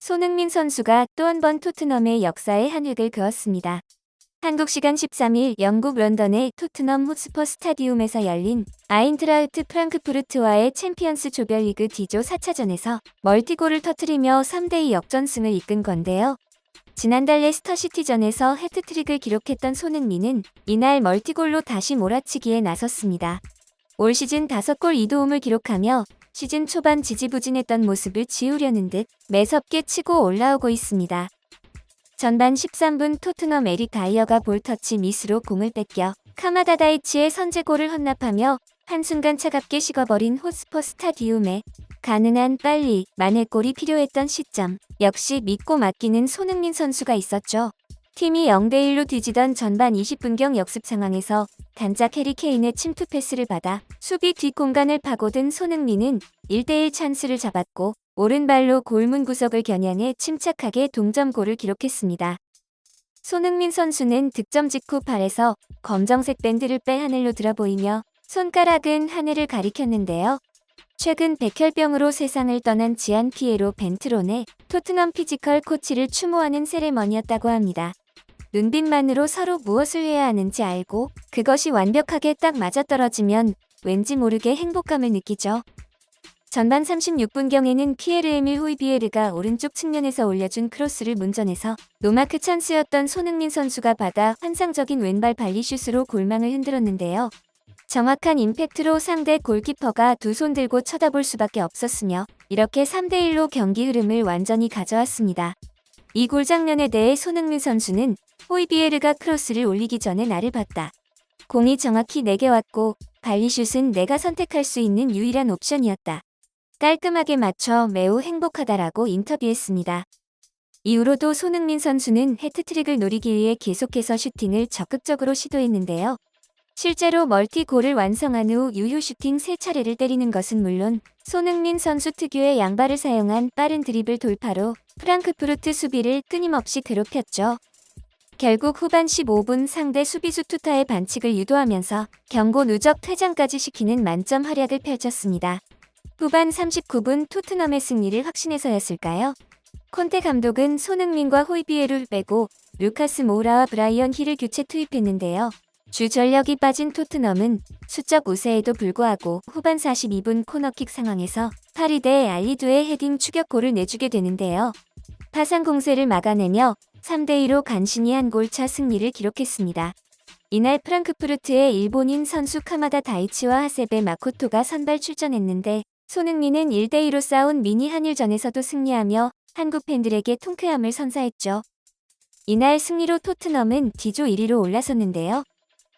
손흥민 선수가 또 한 번 토트넘의 역사에 한 획을 그었습니다. 한국 시간 13일 영국 런던의 토트넘 호스퍼 스타디움에서 열린 아인트라흐트 프랑크푸르트와의 챔피언스 조별리그 D조 4차전에서 멀티골을 터뜨리며 3대2 역전승을 이끈 건데요. 지난달 레스터시티전에서 해트트릭을 기록했던 손흥민은 이날 멀티골로 다시 몰아치기에 나섰습니다. 올 시즌 5골 2도움을 기록하며 시즌 초반 지지부진했던 모습을 지우려는 듯 매섭게 치고 올라오고 있습니다. 전반 13분 토트넘 에릭 다이어가 볼터치 미스로 공을 뺏겨 카마다 다이치의 선제골을 헌납하며 한순간 차갑게 식어버린 호스퍼 스타디움에 가능한 빨리 만회골이 필요했던 시점, 역시 믿고 맡기는 손흥민 선수가 있었죠. 팀이 0대1로 뒤지던 전반 20분경 역습 상황에서 단짝 해리 케인의 침투 패스를 받아 수비 뒷공간을 파고든 손흥민은 1대1 찬스를 잡았고 오른발로 골문 구석을 겨냥해 침착하게 동점골을 기록했습니다. 손흥민 선수는 득점 직후 발에서 검정색 밴드를 빼 하늘로 들어보이며 손가락은 하늘을 가리켰는데요. 최근 백혈병으로 세상을 떠난 지안 피에로 벤트론의 토트넘 피지컬 코치를 추모하는 세레머니였다고 합니다. 눈빛만으로 서로 무엇을 해야 하는지 알고 그것이 완벽하게 딱 맞아떨어지면 왠지 모르게 행복감을 느끼죠. 전반 36분경에는 피에르 에밀 호이비에르가 오른쪽 측면에서 올려준 크로스를 문전에서 노마크 찬스였던 손흥민 선수가 받아 환상적인 왼발 발리슛으로 골망을 흔들었는데요. 정확한 임팩트로 상대 골키퍼가 두 손 들고 쳐다볼 수밖에 없었으며 이렇게 3대1로 경기 흐름을 완전히 가져왔습니다. 이 골 장면에 대해 손흥민 선수는 호이비에르가 크로스를 올리기 전에 나를 봤다. 공이 정확히 내게 왔고 발리슛은 내가 선택할 수 있는 유일한 옵션이었다. 깔끔하게 맞춰 매우 행복하다라고 인터뷰했습니다. 이후로도 손흥민 선수는 해트트릭을 노리기 위해 계속해서 슈팅을 적극적으로 시도했는데요. 실제로 멀티골을 완성한 후 유효 슈팅 3차례를 때리는 것은 물론 손흥민 선수 특유의 양발을 사용한 빠른 드리블 돌파로 프랑크푸르트 수비를 끊임없이 괴롭혔죠. 결국 후반 15분 상대 수비수 투타의 반칙을 유도하면서 경고 누적 퇴장까지 시키는 만점 활약을 펼쳤습니다. 후반 39분 토트넘의 승리를 확신해서였을까요? 콘테 감독은 손흥민과 호이비에르를 빼고 루카스 모우라와 브라이언 힐을 교체 투입했는데요. 주 전력이 빠진 토트넘은 수적 우세에도 불구하고 후반 42분 코너킥 상황에서 파리대 알리두의 헤딩 추격골을 내주게 되는데요. 파상 공세를 막아내며 3대2로 간신히 한 골차 승리를 기록했습니다. 이날 프랑크푸르트의 일본인 선수 카마다 다이치와 하세베 마코토가 선발 출전했는데 손흥민은 1대2로 싸운 미니 한일전에서도 승리하며 한국 팬들에게 통쾌함을 선사했죠. 이날 승리로 토트넘은 D조 1위로 올라섰는데요.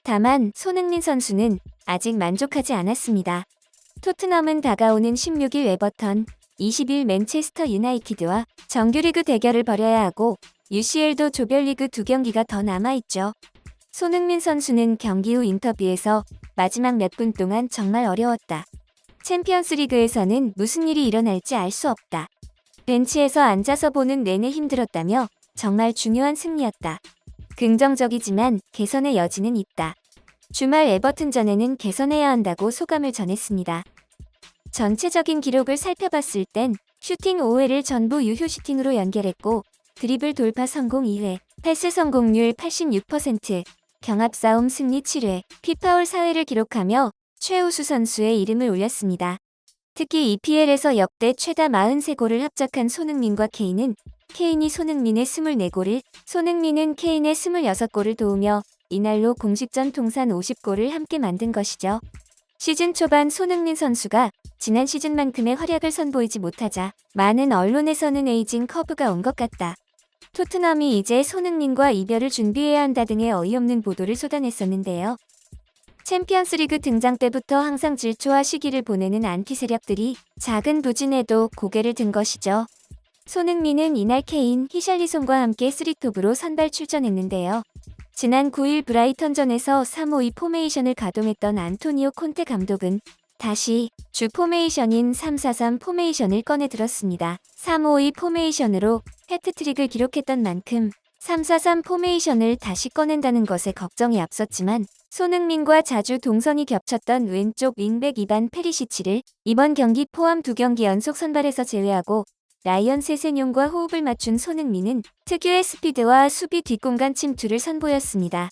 다만 손흥민 선수는 아직 만족하지 않았습니다. 토트넘은 다가오는 16일 에버턴, 20일 맨체스터 유나이티드와 정규리그 대결을 벌여야 하고 UCL도 조별리그 2경기가 더 남아있죠. 손흥민 선수는 경기 후 인터뷰에서 마지막 몇 분 동안 정말 어려웠다. 챔피언스리그에서는 무슨 일이 일어날지 알 수 없다. 벤치에서 앉아서 보는 내내 힘들었다며 정말 중요한 승리였다. 긍정적이지만 개선의 여지는 있다. 주말 에버튼전에는 개선해야 한다고 소감을 전했습니다. 전체적인 기록을 살펴봤을 땐 슈팅 5회를 전부 유효 슈팅으로 연결했고 드리블 돌파 성공 2회, 패스 성공률 86%, 경합 싸움 승리 7회, 피파울 4회를 기록하며 최우수 선수의 이름을 올렸습니다. 특히 EPL에서 역대 최다 43골을 합작한 손흥민과 케인이 손흥민의 24골을, 손흥민은 케인의 26골을 도우며 이날로 공식전 통산 50골을 함께 만든 것이죠. 시즌 초반 손흥민 선수가 지난 시즌만큼의 활약을 선보이지 못하자 많은 언론에서는 에이징 커브가 온 것 같다. 토트넘이 이제 손흥민과 이별을 준비해야 한다 등의 어이없는 보도를 쏟아냈었는데요. 챔피언스리그 등장 때부터 항상 질투와 시기를 보내는 안티 세력들이 작은 부진에도 고개를 든 것이죠. 손흥민은 이날 케인, 히샬리송과 함께 3톱으로 선발 출전했는데요. 지난 9일 브라이턴전에서 3-5-2 포메이션을 가동했던 안토니오 콘테 감독은 다시 주 포메이션인 3-4-3 포메이션을 꺼내 들었습니다. 3-5-2 포메이션으로 해트트릭을 기록했던 만큼 3-4-3 포메이션을 다시 꺼낸다는 것에 걱정이 앞섰지만 손흥민과 자주 동선이 겹쳤던 왼쪽 윙백 이반 페리시치를 이번 경기 포함 2경기 연속 선발에서 제외하고 라이언 세세뇽과 호흡을 맞춘 손흥민은 특유의 스피드와 수비 뒷공간 침투를 선보였습니다.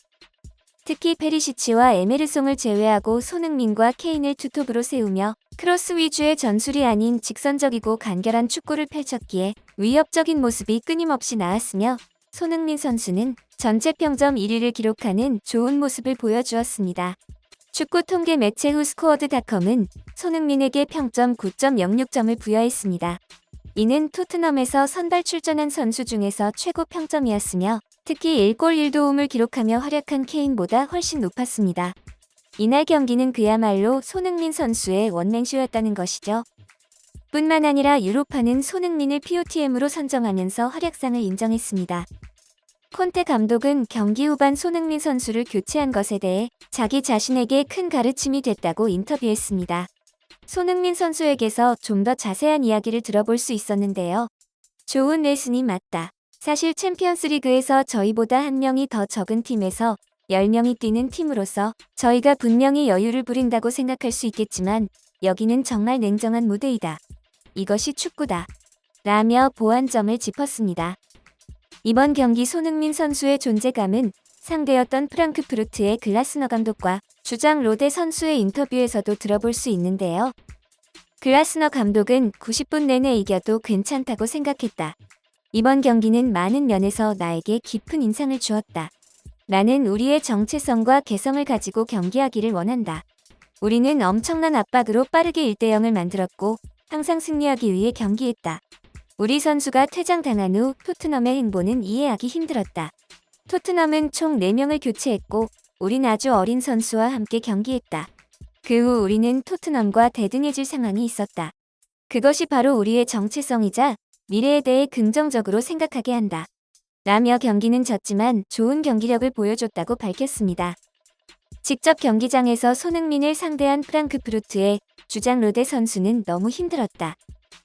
특히 페리시치와 에메르송을 제외하고 손흥민과 케인을 투톱으로 세우며 크로스 위주의 전술이 아닌 직선적이고 간결한 축구를 펼쳤기에 위협적인 모습이 끊임없이 나왔으며 손흥민 선수는 전체 평점 1위를 기록하는 좋은 모습을 보여주었습니다. 축구 통계 매체 후스코어드닷컴은 손흥민에게 평점 9.06점을 부여했습니다. 이는 토트넘에서 선발 출전한 선수 중에서 최고 평점이었으며 특히 1골 1도움을 기록하며 활약한 케인보다 훨씬 높았습니다. 이날 경기는 그야말로 손흥민 선수의 원맨쇼였다는 것이죠. 뿐만 아니라 유로파는 손흥민을 POTM으로 선정하면서 활약상을 인정했습니다. 콘테 감독은 경기 후반 손흥민 선수를 교체한 것에 대해 자기 자신에게 큰 가르침이 됐다고 인터뷰했습니다. 손흥민 선수에게서 좀 더 자세한 이야기를 들어볼 수 있었는데요. 좋은 레슨이 맞다. 사실 챔피언스리그에서 저희보다 한 명이 더 적은 팀에서 10명이 뛰는 팀으로서 저희가 분명히 여유를 부린다고 생각할 수 있겠지만 여기는 정말 냉정한 무대이다. 이것이 축구다. 라며 보완점을 짚었습니다. 이번 경기 손흥민 선수의 존재감은 상대였던 프랑크푸르트의 글라스너 감독과 주장 로데 선수의 인터뷰에서도 들어볼 수 있는데요. 글라스너 감독은 90분 내내 이겨도 괜찮다고 생각했다. 이번 경기는 많은 면에서 나에게 깊은 인상을 주었다. 나는 우리의 정체성과 개성을 가지고 경기하기를 원한다. 우리는 엄청난 압박으로 빠르게 1대0을 만들었고 항상 승리하기 위해 경기했다. 우리 선수가 퇴장당한 후 토트넘의 행보는 이해하기 힘들었다. 토트넘은 총 4명을 교체했고 우린 아주 어린 선수와 함께 경기했다. 그 후 우리는 토트넘과 대등해질 상황이 있었다. 그것이 바로 우리의 정체성이자 미래에 대해 긍정적으로 생각하게 한다. 라며 경기는 졌지만 좋은 경기력을 보여줬다고 밝혔습니다. 직접 경기장에서 손흥민을 상대한 프랑크푸르트의 주장 로데 선수는 너무 힘들었다.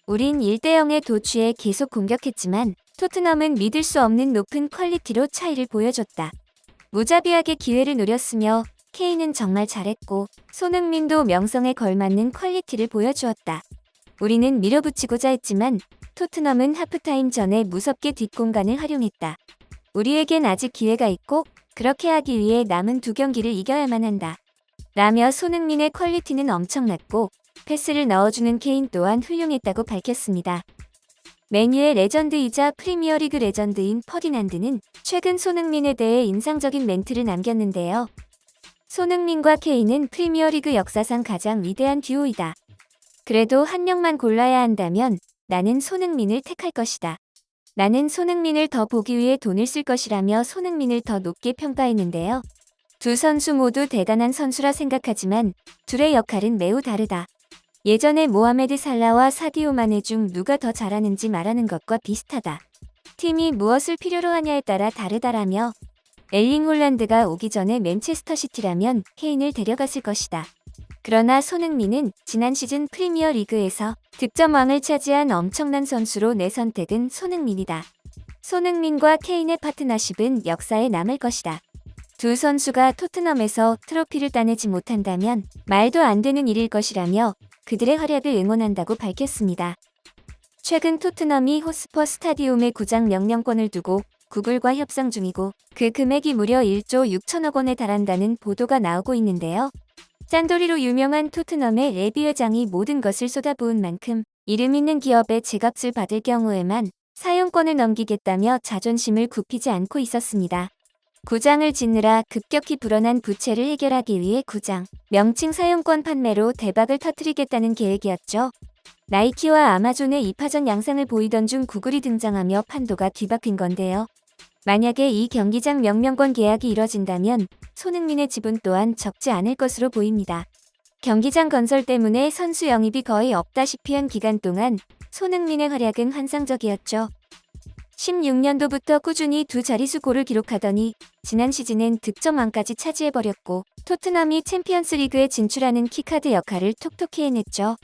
우린 1대0의 도취에 계속 공격했지만 토트넘은 믿을 수 없는 높은 퀄리티로 차이를 보여줬다. 무자비하게 기회를 노렸으며 케인은 정말 잘했고 손흥민도 명성에 걸맞는 퀄리티를 보여주었다. 우리는 밀어붙이고자 했지만 토트넘은 하프타임 전에 무섭게 뒷공간을 활용했다. 우리에겐 아직 기회가 있고 그렇게 하기 위해 남은 2경기를 이겨야만 한다. 라며 손흥민의 퀄리티는 엄청났고 패스를 넣어주는 케인 또한 훌륭했다고 밝혔습니다. 맨유의 레전드이자 프리미어리그 레전드인 퍼디난드는 최근 손흥민에 대해 인상적인 멘트를 남겼는데요. 손흥민과 케인은 프리미어리그 역사상 가장 위대한 듀오이다. 그래도 한 명만 골라야 한다면 나는 손흥민을 택할 것이다. 나는 손흥민을 더 보기 위해 돈을 쓸 것이라며 손흥민을 더 높게 평가했는데요. 두 선수 모두 대단한 선수라 생각하지만 둘의 역할은 매우 다르다. 예전에 모하메드 살라와 사디오 마네 중 누가 더 잘하는지 말하는 것과 비슷하다. 팀이 무엇을 필요로 하냐에 따라 다르다라며 엘링 홀란드가 오기 전에 맨체스터 시티라면 케인을 데려갔을 것이다. 그러나 손흥민은 지난 시즌 프리미어 리그에서 득점왕을 차지한 엄청난 선수로 내 선택은 손흥민이다. 손흥민과 케인의 파트너십은 역사에 남을 것이다. 두 선수가 토트넘에서 트로피를 따내지 못한다면 말도 안 되는 일일 것이라며 그들의 활약을 응원한다고 밝혔습니다. 최근 토트넘이 호스퍼 스타디움의 구장 명령권을 두고 구글과 협상 중이고 그 금액이 무려 1조 6천억 원에 달한다는 보도가 나오고 있는데요. 짠돌이로 유명한 토트넘의 레비 회장이 모든 것을 쏟아부은 만큼 이름 있는 기업에 제값을 받을 경우에만 사용권을 넘기겠다며 자존심을 굽히지 않고 있었습니다. 구장을 짓느라 급격히 불어난 부채를 해결하기 위해 구장, 명칭 사용권 판매로 대박을 터뜨리겠다는 계획이었죠. 나이키와 아마존의 2파전 양상을 보이던 중 구글이 등장하며 판도가 뒤바뀐 건데요. 만약에 이 경기장 명령권 계약이 이뤄진다면 손흥민의 지분 또한 적지 않을 것으로 보입니다. 경기장 건설 때문에 선수 영입이 거의 없다시피 한 기간 동안 손흥민의 활약은 환상적이었죠. 16년도부터 꾸준히 두 자릿수 골을 기록하더니 지난 시즌엔 득점왕까지 차지해버렸고 토트넘이 챔피언스리그에 진출하는 키카드 역할을 톡톡히 해냈죠.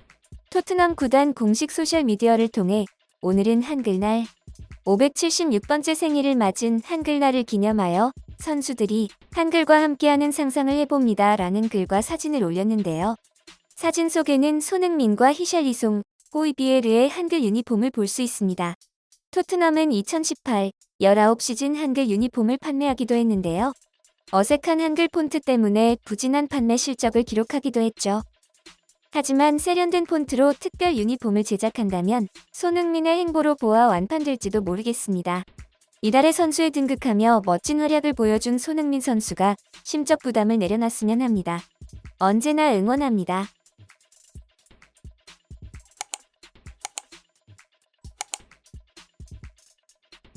토트넘 구단 공식 소셜미디어를 통해 오늘은 한글날 576번째 생일을 맞은 한글날을 기념하여 선수들이 한글과 함께하는 상상을 해봅니다 라는 글과 사진을 올렸는데요. 사진 속에는 손흥민과 히샬리송, 꼬이비에르의 한글 유니폼을 볼 수 있습니다. 토트넘은 2018, 19 시즌 한글 유니폼을 판매하기도 했는데요. 어색한 한글 폰트 때문에 부진한 판매 실적을 기록하기도 했죠. 하지만 세련된 폰트로 특별 유니폼을 제작한다면 손흥민의 행보로 보아 완판될지도 모르겠습니다. 이달의 선수에 등극하며 멋진 활약을 보여준 손흥민 선수가 심적 부담을 내려놨으면 합니다. 언제나 응원합니다.